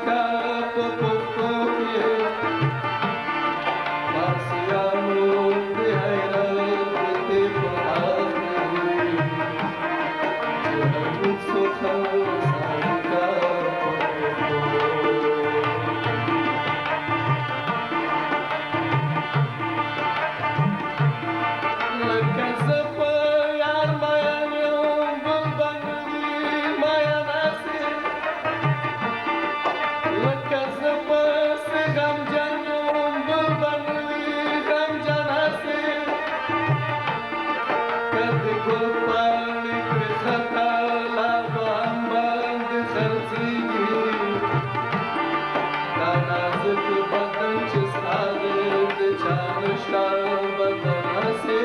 کا په پښتو کې فارسیانو د حیرت دې په حال کې چې محمود سخن ساده کا په پښتو لکه زه په یار مین یم بل به نه وي میناسې لکه زه پسې غمجن یم بل به نه وي غمجناسې که د ګل پاڼې کړې خطا لا به هم باندې خرڅېږي دا نازک بدن چې ستا دی د چا نشته بدناسې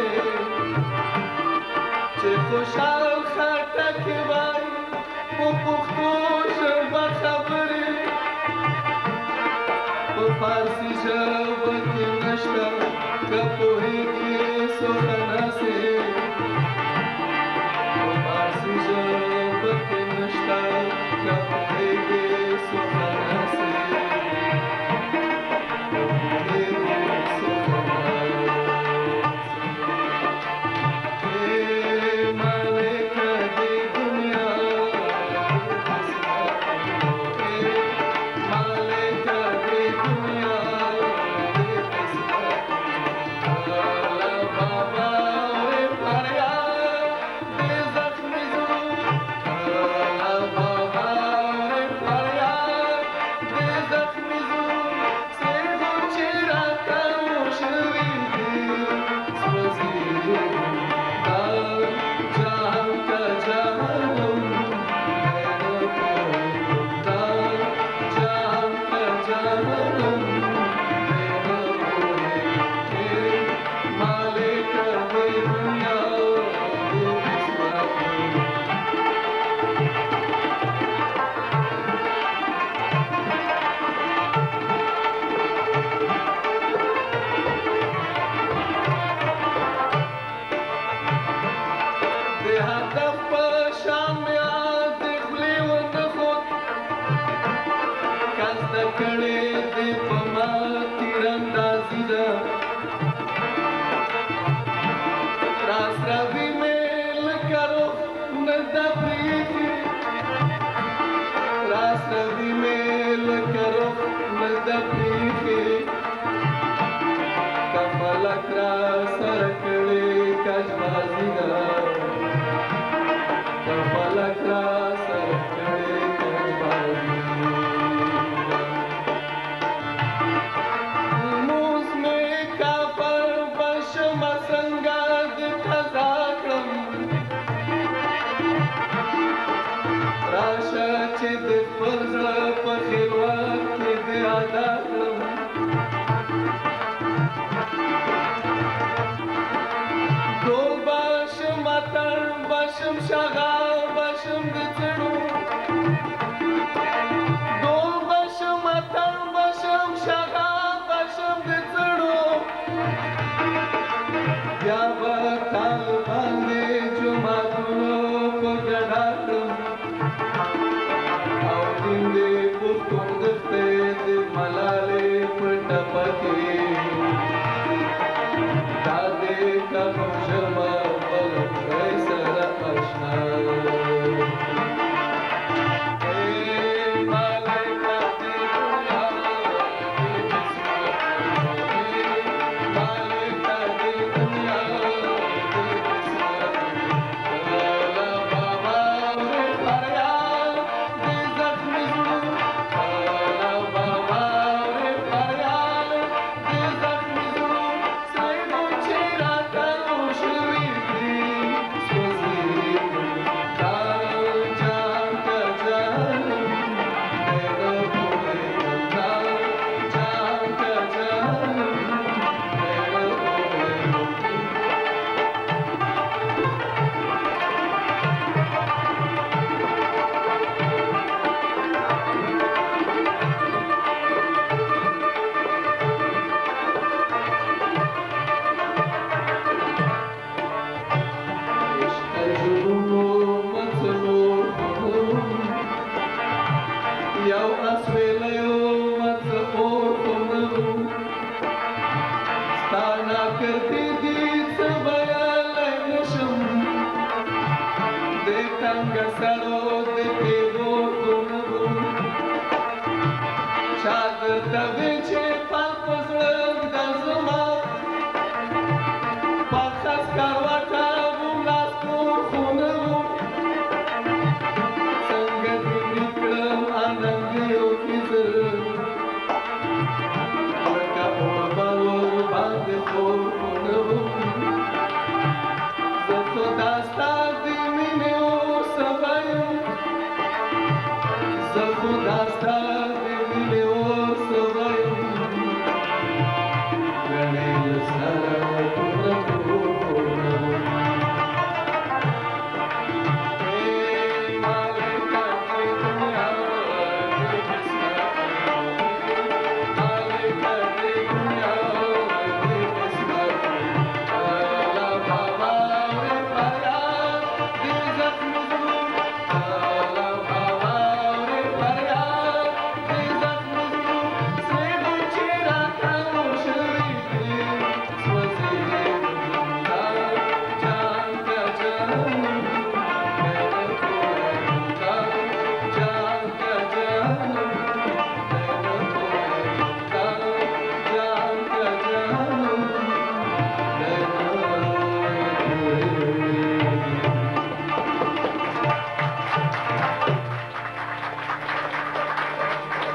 چې خوشحال خټک وایي په پښتو ژبه خبرې په فارسي ژبه کې نشته که پوهېږي سخناسې په فارسي ژبه کې نشته که پوهېږي سخناسې راشه چې د خپل زړه په خلوت کې دې ادا کړم şadır tabiçi